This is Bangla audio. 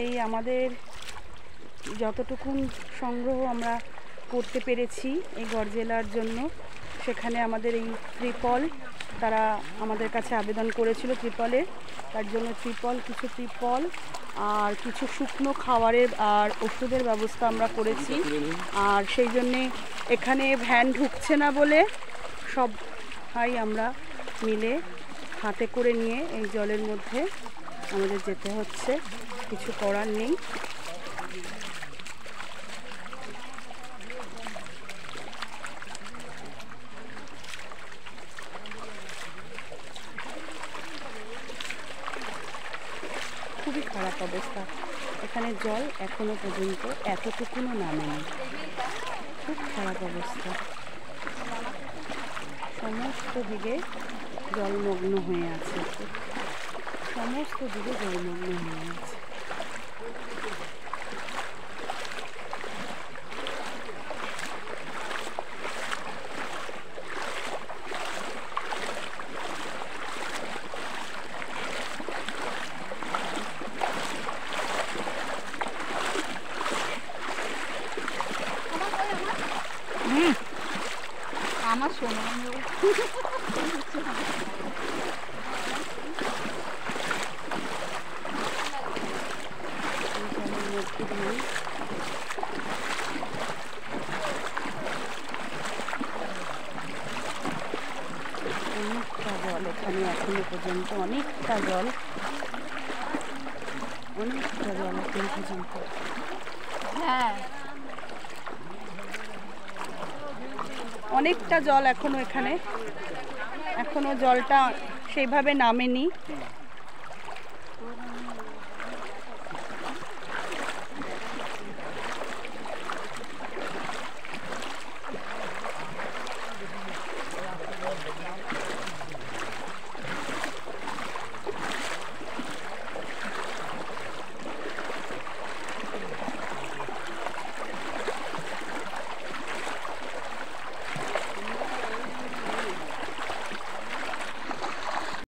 এই আমাদের যতটুকুন সংগ্রহ আমরা করতে পেরেছি এই গড় জেলার জন্য, সেখানে আমাদের এই ত্রিপল তারা আমাদের কাছে আবেদন করেছিল ত্রিপলের, তার জন্য কিছু ত্রিপল আর কিছু শুকনো খাবারের আর ওষুধের ব্যবস্থা আমরা করেছি। আর সেই জন্যে এখানে ভ্যান ঢুকছে না বলে সবাই আমরা মিলে হাতে করে নিয়ে এই জলের মধ্যে আমাদের যেতে হচ্ছে, কিছু করার নেই। খুবই খারাপ অবস্থা, এখানে জল এখনো পর্যন্ত এতটুকুনও নামেনি, খুব খারাপ অবস্থা, সমস্ত দিকে জলমগ্ন হয়ে আছে, সমস্ত দিকে জলমগ্ন হয়ে আছে। আমার শোনা অনেকটা জল এখানে এখনো পর্যন্ত, অনেকটা জল এখনো পর্যন্ত। হ্যাঁ, অনেকটা জল এখনো এখানে, এখনো জলটা সেইভাবে নামেনি।